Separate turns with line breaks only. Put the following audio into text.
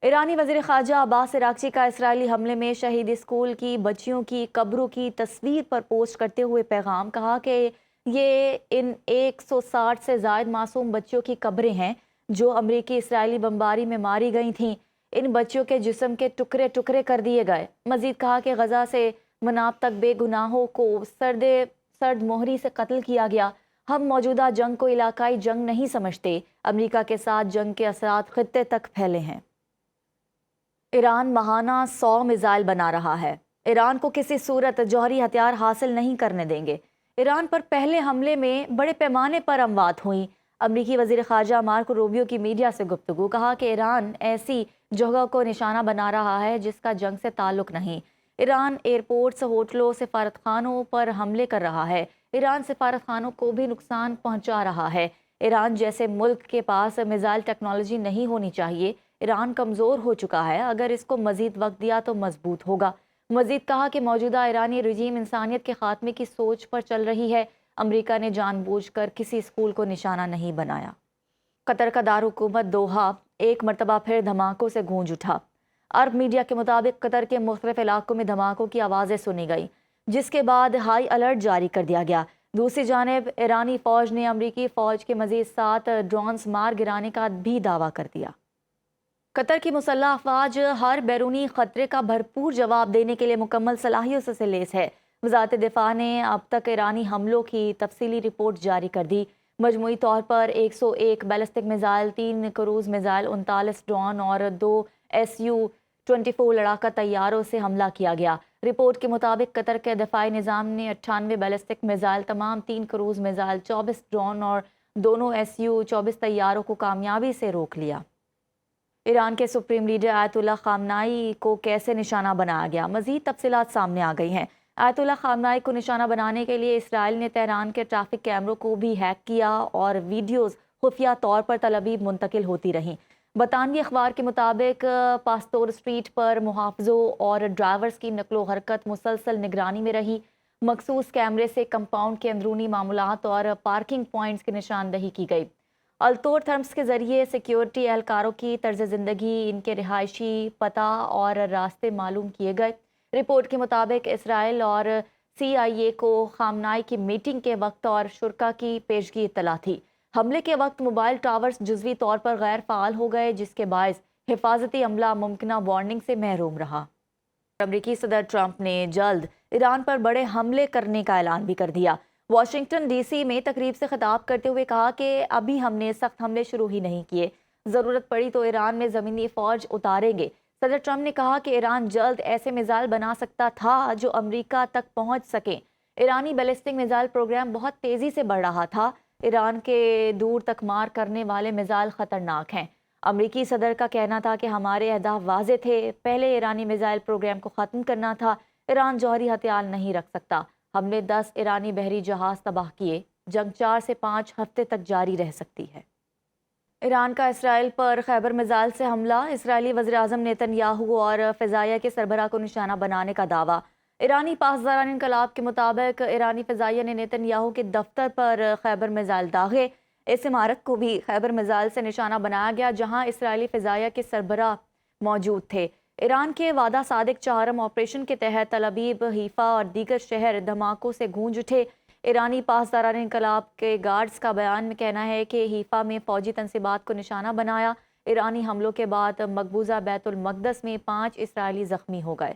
ایرانی وزیر خارجہ عباس عراقچی کا اسرائیلی حملے میں شہید اسکول کی بچیوں کی قبروں کی تصویر پر پوسٹ کرتے ہوئے پیغام کہا کہ یہ ان 160 سے زائد معصوم بچیوں کی قبریں ہیں جو امریکی اسرائیلی بمباری میں ماری گئی تھیں۔ ان بچیوں کے جسم کے ٹکڑے ٹکڑے کر دیے گئے۔ مزید کہا کہ غزہ سے مناب تک بے گناہوں کو سرد مہری سے قتل کیا گیا۔ ہم موجودہ جنگ کو علاقائی جنگ نہیں سمجھتے۔ امریکہ کے ساتھ جنگ کے اثرات خطے تک پھیلے ہیں۔ ایران ماہانہ 100 میزائل بنا رہا ہے۔ ایران کو کسی صورت جوہری ہتھیار حاصل نہیں کرنے دیں گے۔ ایران پر پہلے حملے میں بڑے پیمانے پر اموات ہوئیں۔ امریکی وزیر خارجہ مارکو روبیو کی میڈیا سے گفتگو کہا کہ ایران ایسی جگہ کو نشانہ بنا رہا ہے جس کا جنگ سے تعلق نہیں۔ ایران ایئرپورٹس، ہوٹلوں، سفارتخانوں پر حملے کر رہا ہے۔ ایران سفارتخانوں کو بھی نقصان پہنچا رہا ہے۔ ایران جیسے ملک کے پاس میزائل ٹیکنالوجی نہیں ہونی چاہیے۔ ایران کمزور ہو چکا ہے، اگر اس کو مزید وقت دیا تو مضبوط ہوگا۔ مزید کہا کہ موجودہ ایرانی رژیم انسانیت کے خاتمے کی سوچ پر چل رہی ہے۔ امریکہ نے جان بوجھ کر کسی اسکول کو نشانہ نہیں بنایا۔ قطر کا دارالحکومت دوحہ ایک مرتبہ پھر دھماکوں سے گونج اٹھا۔ عرب میڈیا کے مطابق قطر کے مختلف علاقوں میں دھماکوں کی آوازیں سنی گئیں، جس کے بعد ہائی الرٹ جاری کر دیا گیا۔ دوسری جانب ایرانی فوج نے امریکی فوج کے مزید 7 ڈرونز مار گرانے کا بھی دعویٰ کر دیا۔ قطر کی مسلح افواج ہر بیرونی خطرے کا بھرپور جواب دینے کے لیے مکمل صلاحیتوں سے لیس ہے۔ وزارت دفاع نے اب تک ایرانی حملوں کی تفصیلی رپورٹ جاری کر دی۔ مجموعی طور پر 101 ballistic missile, 3 cruise missile, 39 drone اور 2 Su-24 لڑاکا طیاروں سے حملہ کیا گیا۔ رپورٹ کے مطابق قطر کے دفاعی نظام نے 98 بیلسٹک میزائل، تمام 3 کروز میزائل، 24 ڈرون اور دونوں Su-24 طیاروں کو کامیابی سے روک لیا۔ ایران کے سپریم لیڈر آیت اللہ خامنائی کو کیسے نشانہ بنایا گیا؟ مزید تفصیلات سامنے آ گئی ہیں۔ آیت اللہ خامنائی کو نشانہ بنانے کے لیے اسرائیل نے تہران کے ٹریفک کیمروں کو بھی ہیک کیا اور ویڈیوز خفیہ طور پر تل ابیب منتقل ہوتی رہیں۔ برطانوی اخبار کے مطابق پاستور اسٹریٹ پر محافظوں اور ڈرائیورز کی نقل و حرکت مسلسل نگرانی میں رہی۔ مخصوص کیمرے سے کمپاؤنڈ کے اندرونی معاملات اور پارکنگ پوائنٹس کی نشاندہی کی گئی۔ التور تھرمس کے ذریعے سیکیورٹی اہلکاروں کی طرز زندگی، ان کے رہائشی پتہ اور راستے معلوم کیے گئے۔ رپورٹ کے مطابق اسرائیل اور CIA کو خامنائی کی میٹنگ کے وقت اور شرکاء کی پیشگی اطلاع تھی۔ حملے کے وقت موبائل ٹاورز جزوی طور پر غیر فعال ہو گئے، جس کے باعث حفاظتی عملہ ممکنہ وارننگ سے محروم رہا۔ امریکی صدر ٹرمپ نے جلد ایران پر بڑے حملے کرنے کا اعلان بھی کر دیا۔ واشنگٹن DC میں تقریب سے خطاب کرتے ہوئے کہا کہ ابھی ہم نے سخت حملے شروع ہی نہیں کیے، ضرورت پڑی تو ایران میں زمینی فوج اتاریں گے۔ صدر ٹرمپ نے کہا کہ ایران جلد ایسے میزائل بنا سکتا تھا جو امریکہ تک پہنچ سکیں۔ ایرانی بیلسٹک میزائل پروگرام بہت تیزی سے بڑھ رہا تھا۔ ایران کے دور تک مار کرنے والے میزائل خطرناک ہیں۔ امریکی صدر کا کہنا تھا کہ ہمارے اہداف واضح تھے، پہلے ایرانی میزائل پروگرام کو ختم کرنا تھا۔ ایران جوہری ہتھیار نہیں رکھ سکتا۔ ہم نے 10 ایرانی بحری جہاز تباہ کیے۔ جنگ 4 سے 5 ہفتے تک جاری رہ سکتی ہے۔ ایران کا اسرائیل پر خیبر میزائل سے حملہ، اسرائیلی وزیراعظم نیتن یاہو اور فضائیہ کے سربراہ کو نشانہ بنانے کا دعویٰ۔ ایرانی پاسداران انقلاب کے مطابق ایرانی فضائیہ نے نیتن یاہو کے دفتر پر خیبر میزائل داغے۔ اس عمارت کو بھی خیبر میزائل سے نشانہ بنایا گیا جہاں اسرائیلی فضائیہ کے سربراہ موجود تھے۔ ایران کے وعدہ صادق چہارم آپریشن کے تحت تل ابیب، حیفا اور دیگر شہر دھماکوں سے گونج اٹھے۔ ایرانی پاسداران انقلاب کے گارڈز کا بیان میں کہنا ہے کہ حیفا میں فوجی تنصیبات کو نشانہ بنایا۔ ایرانی حملوں کے بعد مقبوضہ بیت المقدس میں 5 اسرائیلی زخمی ہو گئے۔